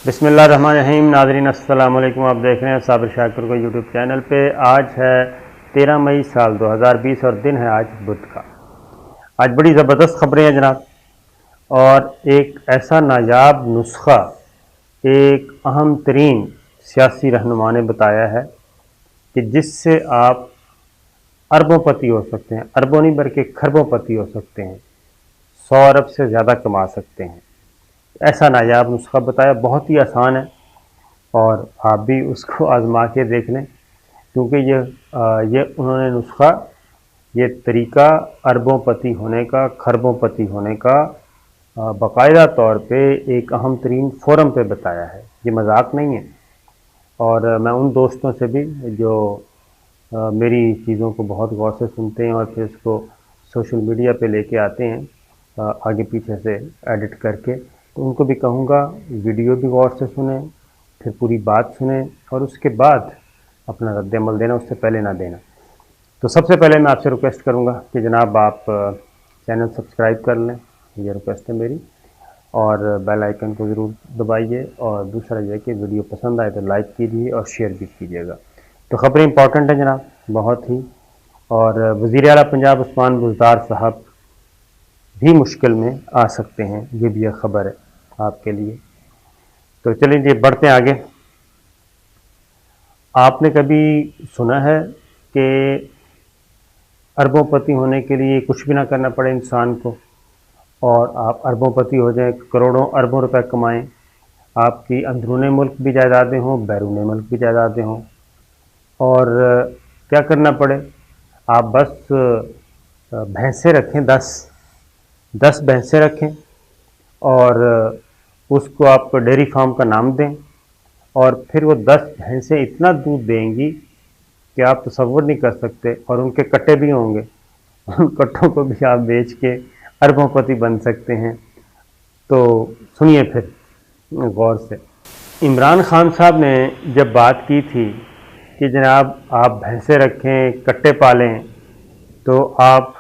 بسم اللہ الرحمن الرحیم۔ ناظرین السلام علیکم، آپ دیکھ رہے ہیں صابر شاکر کو یوٹیوب چینل پہ۔ آج ہے 13 مئی سال 2020 اور دن ہے آج بدھ کا۔ آج بڑی زبردست خبریں ہیں جناب، اور ایک ایسا نایاب نسخہ ایک اہم ترین سیاسی رہنما نے بتایا ہے کہ جس سے آپ اربوں پتی ہو سکتے ہیں، اربوں نہیں بلکہ کھربوں پتی ہو سکتے ہیں، 100 ارب سے زیادہ کما سکتے ہیں۔ ایسا نایاب نسخہ بتایا، بہت ہی آسان ہے، اور آپ بھی اس کو آزما کے دیکھ لیں، کیونکہ یہ انہوں نے نسخہ، یہ طریقہ اربوں پتی ہونے کا، کھربوں پتی ہونے کا باقاعدہ طور پہ ایک اہم ترین فورم پہ بتایا ہے۔ یہ مذاق نہیں ہے، اور میں ان دوستوں سے بھی جو میری چیزوں کو بہت غور سے سنتے ہیں اور پھر اس کو سوشل میڈیا پہ لے کے آتے ہیں آگے پیچھے سے ایڈٹ کر کے، تو ان کو بھی کہوں گا ویڈیو بھی غور سے سنیں، پھر پوری بات سنیں، اور اس کے بعد اپنا رد عمل دینا، اس سے پہلے نہ دینا۔ تو سب سے پہلے میں آپ سے ریکویسٹ کروں گا کہ جناب آپ چینل سبسکرائب کر لیں، یہ ریکویسٹ ہے میری، اور بیل آئیکن کو ضرور دبائیے، اور دوسرا یہ کہ ویڈیو پسند آئے تو لائک کیجیے اور شیئر بھی کیجیے گا۔ تو خبریں امپورٹنٹ ہیں جناب، بہت ہی، اور وزیر اعلیٰ پنجاب عثمان بزدار صاحب بھی مشکل میں آ سکتے ہیں، یہ بھی ایک خبر ہے آپ کے لیے۔ تو چلیں جی بڑھتے ہیں آگے۔ آپ نے کبھی سنا ہے کہ اربوں پتی ہونے کے لیے کچھ بھی نہ کرنا پڑے انسان کو، اور آپ اربوں پتی ہو جائیں، کروڑوں اربوں روپے کمائیں، آپ کی اندرون ملک بھی جائیدادیں ہوں، بیرون ملک بھی جائیدادیں ہوں، اور کیا کرنا پڑے؟ آپ بس بھینسیں رکھیں، 10 بھینسیں رکھیں، اور اس کو آپ ڈیری فارم کا نام دیں، اور پھر وہ 10 بھینسیں اتنا دودھ دیں گی کہ آپ تصور نہیں کر سکتے، اور ان کے کٹے بھی ہوں گے، ان کٹوں کو بھی آپ بیچ کے اربوں پتی بن سکتے ہیں۔ تو سنیے پھر غور سے۔ عمران خان صاحب نے جب بات کی تھی کہ جناب آپ بھینسیں رکھیں، کٹے پالیں، تو آپ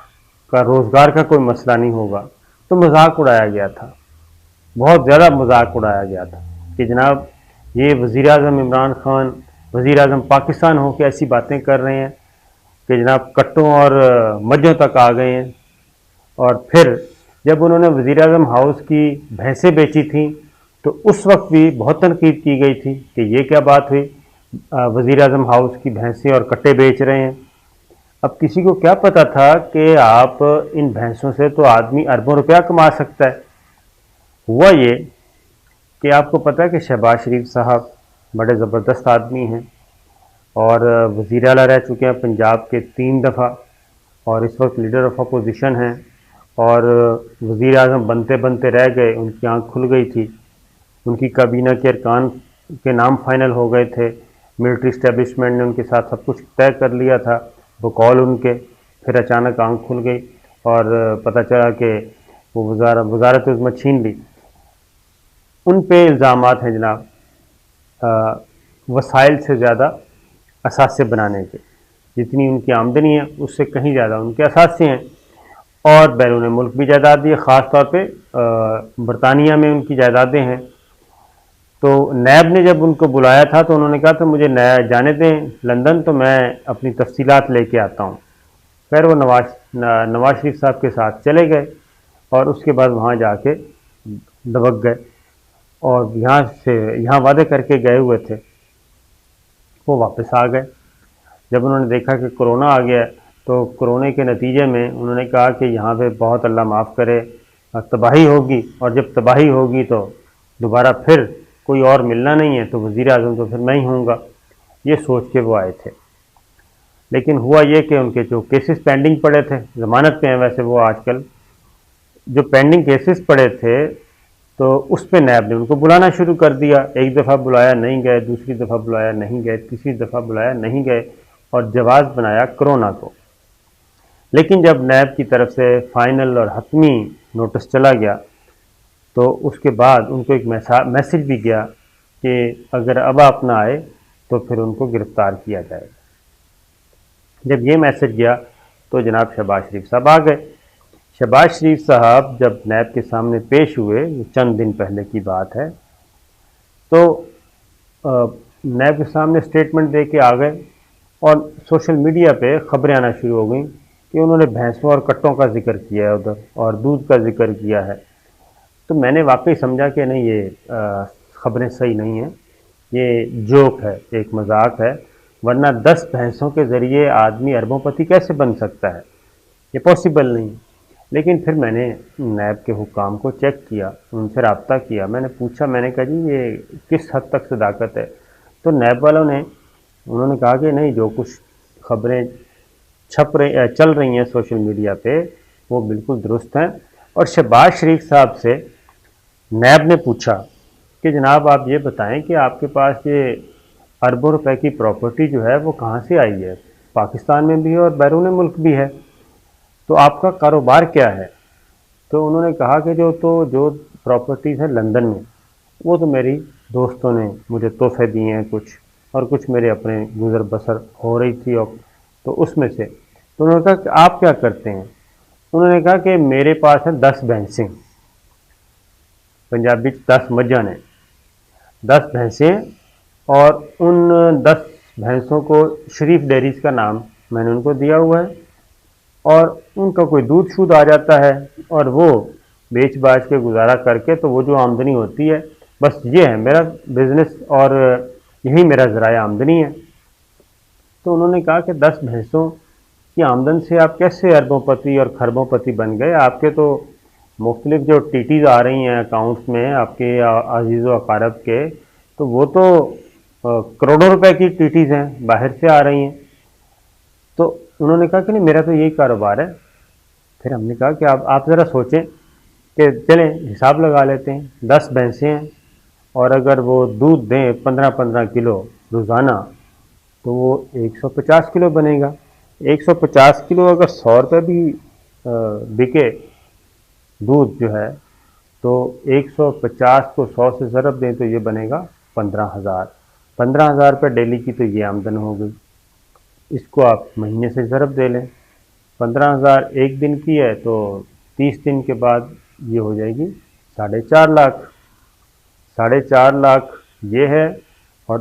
کا روزگار کا کوئی مسئلہ نہیں ہوگا، تو مذاق اڑایا گیا تھا، بہت زیادہ مذاق اڑایا گیا تھا کہ جناب یہ وزیر اعظم عمران خان، وزیر اعظم پاکستان ہو کے ایسی باتیں کر رہے ہیں کہ جناب کٹوں اور مجھوں تک آ گئے ہیں۔ اور پھر جب انہوں نے وزیر اعظم ہاؤس کی بھینسیں بیچی تھیں تو اس وقت بھی بہت تنقید کی گئی تھی کہ یہ کیا بات ہوئی، وزیر اعظم ہاؤس کی بھینسیں اور کٹے بیچ رہے ہیں۔ اب کسی کو کیا پتا تھا کہ آپ ان بھینسوں سے تو آدمی اربوں روپیہ کما سکتا ہے۔ ہوا یہ کہ آپ کو پتہ ہے کہ شہباز شریف صاحب بڑے زبردست آدمی ہیں، اور وزیر اعلیٰ رہ چکے ہیں پنجاب کے 3 دفعہ، اور اس وقت لیڈر آف اپوزیشن ہیں، اور وزیر اعظم بنتے بنتے رہ گئے، ان کی آنکھ کھل گئی تھی، ان کی کابینہ کے ارکان کے نام فائنل ہو گئے تھے، ملٹری اسٹیبلشمنٹ نے ان کے ساتھ سب کچھ طے کر لیا تھا بقول ان کے، پھر اچانک آنکھ کھل گئی اور پتہ چلا کہ وہ وزارت عظمیٰ چھین لی۔ ان پہ الزامات ہیں جناب وسائل سے زیادہ اثاثے بنانے کے، جتنی ان کی آمدنی ہے اس سے کہیں زیادہ ان کے اثاثے ہیں، اور بیرون ملک بھی جائیداد دی ہے، خاص طور پہ برطانیہ میں ان کی جائیدادیں ہیں۔ تو نیب نے جب ان کو بلایا تھا تو انہوں نے کہا تھا مجھے جانے دیں لندن، تو میں اپنی تفصیلات لے کے آتا ہوں۔ پھر وہ نواز شریف صاحب کے ساتھ چلے گئے، اور اس کے بعد وہاں جا کے دبک گئے، اور یہاں وعدے کر کے گئے ہوئے تھے وہ واپس آ گئے۔ جب انہوں نے دیکھا کہ کرونا آ گیا تو کرونے کے نتیجے میں انہوں نے کہا کہ یہاں پہ بہت اللہ معاف کرے تباہی ہوگی، اور جب تباہی ہوگی تو دوبارہ پھر کوئی اور ملنا نہیں ہے، تو وزیر اعظم تو پھر میں ہی ہوں گا، یہ سوچ کے وہ آئے تھے۔ لیکن ہوا یہ کہ ان کے جو کیسز پینڈنگ پڑے تھے، ضمانت پہ ہیں ویسے وہ آج کل، جو پینڈنگ کیسز پڑے تھے تو اس پہ نیب نے ان کو بلانا شروع کر دیا۔ ایک دفعہ بلایا نہیں گئے، دوسری دفعہ بلایا نہیں گئے، تیسری دفعہ بلایا نہیں گئے، اور جواز بنایا کرونا کو۔ لیکن جب نیب کی طرف سے فائنل اور حتمی نوٹس چلا گیا تو اس کے بعد ان کو ایک میسج بھی گیا کہ اگر اب آپ نہ آئے تو پھر ان کو گرفتار کیا جائے گا۔ جب یہ میسج گیا تو جناب شہباز شریف صاحب آ گئے۔ شہباز شریف صاحب جب نیب کے سامنے پیش ہوئے، چند دن پہلے کی بات ہے، تو نیب کے سامنے اسٹیٹمنٹ دے کے آ گئے اور سوشل میڈیا پہ خبریں آنا شروع ہو گئیں کہ انہوں نے بھینسوں اور کٹوں کا ذکر کیا ہے ادھر اور دودھ کا ذکر کیا ہے. تو میں نے واقعی سمجھا کہ نہیں، یہ خبریں صحیح نہیں ہیں، یہ جوک ہے، ایک مذاق ہے، ورنہ 10 بھینسوں کے ذریعے آدمی اربوں پتی کیسے بن سکتا ہے؟ یہ پاسبل نہیں. لیکن پھر میں نے نیب کے حکام کو چیک کیا، ان سے رابطہ کیا، میں نے پوچھا، میں نے کہا جی یہ کس حد تک صداقت ہے؟ تو نیب والوں نے انہوں نے کہا کہ نہیں، جو کچھ خبریں چل رہی ہیں سوشل میڈیا پہ وہ بالکل درست ہیں. اور شہباز شریف صاحب سے نیب نے پوچھا کہ جناب آپ یہ بتائیں کہ آپ کے پاس یہ اربوں روپے کی پراپرٹی جو ہے وہ کہاں سے آئی ہے؟ پاکستان میں بھی ہے اور بیرون ملک بھی ہے، تو آپ کا کاروبار کیا ہے؟ تو انہوں نے کہا کہ جو پراپرٹیز ہیں لندن میں، وہ تو میری دوستوں نے مجھے تحفے دیے ہیں کچھ، اور کچھ میرے اپنے گزر بسر ہو رہی تھی، اور تو اس میں سے. تو انہوں نے کہا کہ آپ کیا کرتے ہیں؟ انہوں نے کہا کہ میرے پاس ہیں 10 بھینسیں، پنجابی 10 مجھاں نے، 10 بھینسیں، اور ان 10 بھینسوں کو شریف ڈیریز کا نام میں نے ان کو دیا ہوا ہے، اور ان کا کوئی دودھ شود آ جاتا ہے اور وہ بیچ باچ کے گزارا کر کے تو وہ جو آمدنی ہوتی ہے، بس یہ ہے میرا بزنس اور یہی میرا ذرائع آمدنی ہے. تو انہوں نے کہا کہ 10 بھینسوں کی آمدن سے آپ کیسے اربوں پتی اور کھربوں پتی بن گئے؟ آپ کے تو مختلف جو ٹیٹیز آ رہی ہیں اکاؤنٹس میں آپ کے عزیز و اقارب کے، تو وہ تو کروڑوں روپے کی ٹیٹیز ہیں، باہر سے آ رہی ہیں. تو انہوں نے کہا کہ نہیں، میرا تو یہی کاروبار ہے. پھر ہم نے کہا کہ آپ ذرا سوچیں کہ چلیں حساب لگا لیتے ہیں، 10 بھینسیں ہیں اور اگر وہ دودھ دیں 15-15 کلو روزانہ تو وہ 150 کلو بنے گا. 150 کلو اگر 100 روپے بھی بکے دودھ جو ہے، تو 150 کو 100 سے ضرب دیں تو یہ بنے گا 15,000. 15,000 روپے ڈیلی کی تو یہ آمدن ہو گئی. اس کو آپ مہینے سے ضرب دے لیں، 15,000 ایک دن کی ہے تو 30 دن کے بعد یہ ہو جائے گی 4.5 لاکھ. 4.5 لاکھ یہ ہے، اور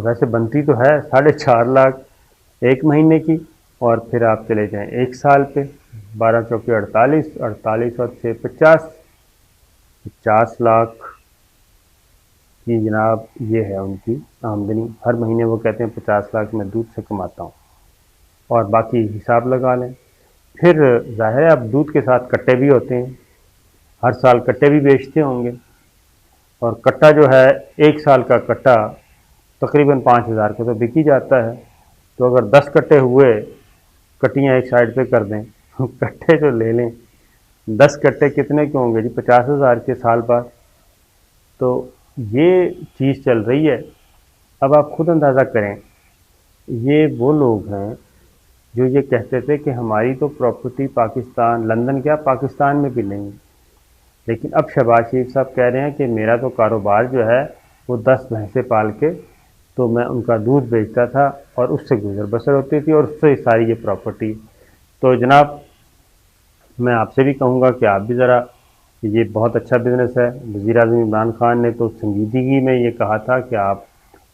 ویسے بنتی تو ہے 4.5 لاکھ ایک مہینے کی. اور پھر آپ چلے جائیں ایک سال پہ، 12 چوکے 48، 48 اور 6 50، 50 لاکھ کی جناب یہ ہے ان کی آمدنی. ہر مہینے وہ کہتے ہیں 50 لاکھ میں دودھ سے کماتا ہوں، اور باقی حساب لگا لیں. پھر ظاہر ہے اب دودھ کے ساتھ کٹے بھی ہوتے ہیں، ہر سال کٹے بھی بیچتے ہوں گے، اور کٹا جو ہے ایک سال کا کٹا تقریباً 5,000 کا تو بک ہی جاتا ہے. تو اگر 10 کٹے ہوئے، کٹیاں ایک سائڈ پہ کر دیں، کٹے جو لے لیں، 10 کٹے کتنے کے ہوں گے جی؟ 50,000 کے سال بعد. تو یہ چیز چل رہی ہے. اب آپ خود اندازہ کریں، یہ وہ لوگ ہیں جو یہ کہتے تھے کہ ہماری تو پراپرٹی پاکستان، لندن کیا پاکستان میں بھی نہیں، لیکن اب شہباز شریف صاحب کہہ رہے ہیں کہ میرا تو کاروبار جو ہے وہ 10 بھینسیں پال کے تو میں ان کا دودھ بیچتا تھا اور اس سے گزر بسر ہوتی تھی، اور اس سے ساری یہ پراپرٹی. تو جناب میں آپ سے بھی کہوں گا کہ آپ بھی ذرا، یہ بہت اچھا بزنس ہے. وزیر اعظم عمران خان نے تو سنجیدگی میں یہ کہا تھا کہ آپ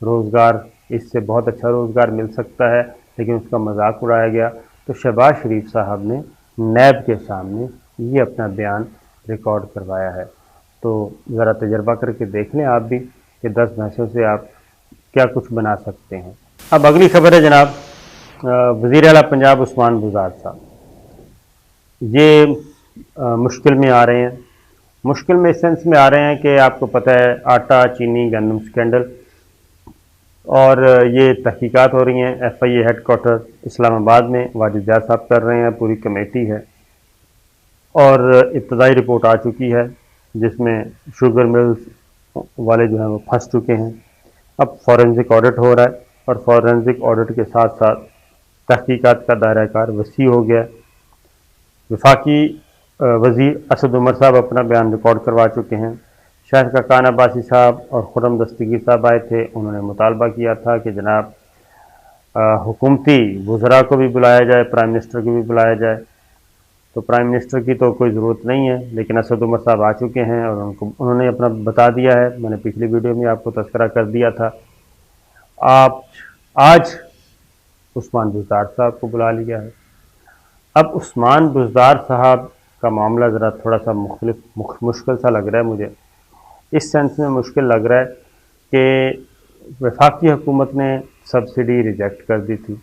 روزگار، اس سے بہت اچھا روزگار مل سکتا ہے، لیکن اس کا مذاق اڑایا گیا. تو شہباز شریف صاحب نے نیب کے سامنے یہ اپنا بیان ریکارڈ کروایا ہے. تو ذرا تجربہ کر کے دیکھ لیں آپ بھی کہ 10 بھینسوں سے آپ کیا کچھ بنا سکتے ہیں. اب اگلی خبر ہے جناب، وزیر اعلیٰ پنجاب عثمان بزدار صاحب یہ مشکل میں آ رہے ہیں. مشکل میں اس سینس میں آ رہے ہیں کہ آپ کو پتہ ہے آٹا چینی گندم سکینڈل، اور یہ تحقیقات ہو رہی ہیں. ایف آئی اے ہیڈ کوارٹر اسلام آباد میں واجد زیاد صاحب کر رہے ہیں، پوری کمیٹی ہے، اور ابتدائی رپورٹ آ چکی ہے جس میں شوگر ملز والے جو ہیں وہ پھنس چکے ہیں. اب فورنزک آڈٹ ہو رہا ہے، اور فورنزک آڈٹ کے ساتھ ساتھ تحقیقات کا دائرہ کار وسیع ہو گیا. وفاقی وزیر اسد عمر صاحب اپنا بیان ریکارڈ کروا چکے ہیں. شاہد خاقان عباسی صاحب اور خرم دستگیر صاحب آئے تھے، انہوں نے مطالبہ کیا تھا کہ جناب حکومتی وزراء کو بھی بلایا جائے، پرائم منسٹر کو بھی بلایا جائے. تو پرائم منسٹر کی تو کوئی ضرورت نہیں ہے، لیکن اسد عمر صاحب آ چکے ہیں اور انہوں نے اپنا بتا دیا ہے۔ میں نے پچھلی ویڈیو میں آپ کو تذکرہ کر دیا تھا۔ آج عثمان بزدار صاحب کو بلا لیا ہے۔ اب عثمان بزدار صاحب کا معاملہ ذرا تھوڑا سا مشکل سا لگ رہا ہے مجھے، اس سینس میں مشکل لگ رہا ہے کہ وفاقی حکومت نے سبسڈی ریجیکٹ کر دی تھی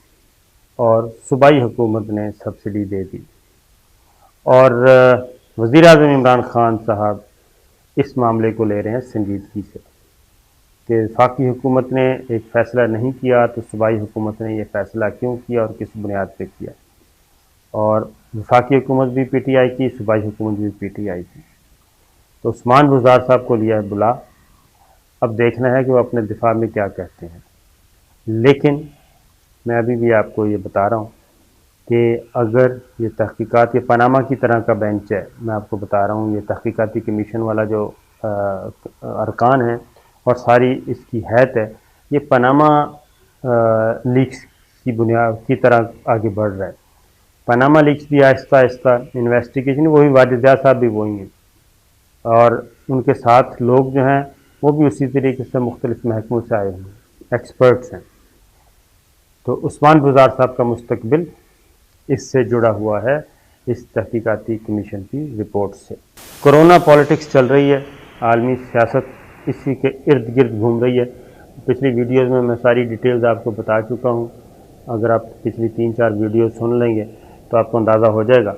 اور صوبائی حکومت نے سبسڈی دے دی، اور وزیر اعظم عمران خان صاحب اس معاملے کو لے رہے ہیں سنجیدگی سے کہ وفاقی حکومت نے ایک فیصلہ نہیں کیا تو صوبائی حکومت نے یہ فیصلہ کیوں کیا اور کس بنیاد پہ کیا، اور وفاقی حکومت بھی پی ٹی آئی کی، صوبائی حکومت بھی پی ٹی آئی کی۔ تو عثمان بزدار صاحب کو لیا ہے بلا، اب دیکھنا ہے کہ وہ اپنے دفاع میں کیا کہتے ہیں۔ لیکن میں ابھی بھی آپ کو یہ بتا رہا ہوں کہ اگر یہ تحقیقات، یہ پاناما کی طرح کا بینچ ہے، میں آپ کو بتا رہا ہوں، یہ تحقیقاتی کمیشن والا جو ارکان ہیں اور ساری اس کی حیث ہے، یہ پاناما لیکس کی بنیاد کی طرح آگے بڑھ رہا ہے۔ پاناما لیکس بھی آہستہ آہستہ انویسٹیگیشن، وہی واجد زیاد صاحب بھی وہی ہیں، اور ان کے ساتھ لوگ جو ہیں وہ بھی اسی طریقے سے مختلف محکموں سے آئے ہیں، ایکسپرٹس ہیں۔ تو عثمان بزدار صاحب کا مستقبل اس سے جڑا ہوا ہے، اس تحقیقاتی کمیشن کی رپورٹ سے۔ کرونا پالیٹکس چل رہی ہے، عالمی سیاست اسی کے ارد گرد گھوم رہی ہے۔ پچھلی ویڈیوز میں ساری ڈیٹیلز آپ کو بتا چکا ہوں، اگر آپ پچھلی 3-4 ویڈیوز سن لیں گے تو آپ کو اندازہ ہو جائے گا۔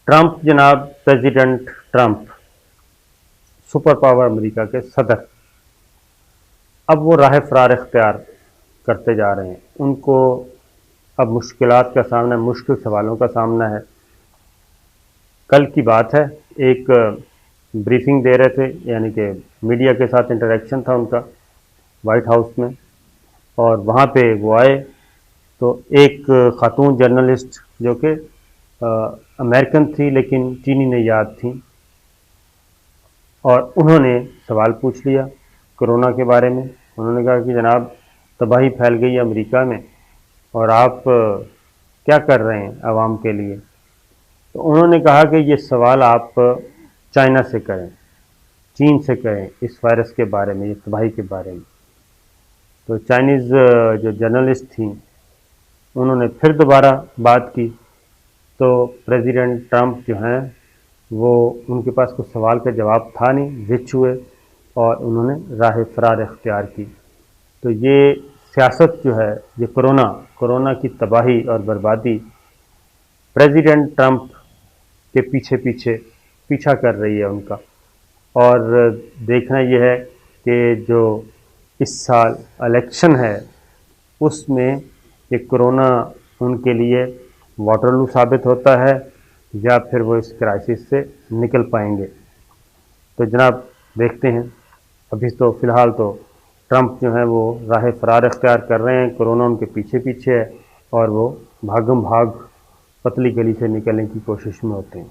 ٹرمپ جناب، پریزیڈنٹ ٹرمپ، سپر پاور امریکہ کے صدر، اب وہ راہ فرار اختیار کرتے جا رہے ہیں۔ ان کو اب مشکلات کا سامنا، مشکل سوالوں کا سامنا ہے۔ کل کی بات ہے، ایک بریفنگ دے رہے تھے، یعنی کہ میڈیا کے ساتھ انٹریکشن تھا ان کا وائٹ ہاؤس میں، اور وہاں پہ وہ آئے تو ایک خاتون جرنلسٹ جو کہ امریکن تھی لیکن چینی نژاد تھیں، اور انہوں نے سوال پوچھ لیا کرونا کے بارے میں۔ انہوں نے کہا کہ جناب تباہی پھیل گئی ہے امریکہ میں اور آپ کیا کر رہے ہیں عوام کے لیے؟ تو انہوں نے کہا کہ یہ سوال آپ چائنا سے کریں، چین سے کریں، اس وائرس کے بارے میں، یہ تباہی کے بارے میں۔ تو چائنیز جو جرنلسٹ تھیں انہوں نے پھر دوبارہ بات کی، تو پریزیڈنٹ ٹرمپ جو ہیں وہ ان کے پاس کوئی سوال کا جواب تھا نہیں، زچ ہوئے اور انہوں نے راہ فرار اختیار کی۔ تو یہ سیاست جو ہے، یہ کرونا کی تباہی اور بربادی پریزیڈنٹ ٹرمپ کے پیچھا کر رہی ہے ان کا، اور دیکھنا یہ ہے کہ جو اس سال الیکشن ہے اس میں یہ کرونا ان کے لیے واٹرلو ثابت ہوتا ہے یا پھر وہ اس کرائسس سے نکل پائیں گے۔ تو جناب دیکھتے ہیں، ابھی تو فی الحال تو ٹرمپ جو ہیں وہ راہ فرار اختیار کر رہے ہیں، کرونا ان کے پیچھے ہے اور وہ بھاگم بھاگ پتلی گلی سے نکلنے کی کوشش میں ہوتے ہیں۔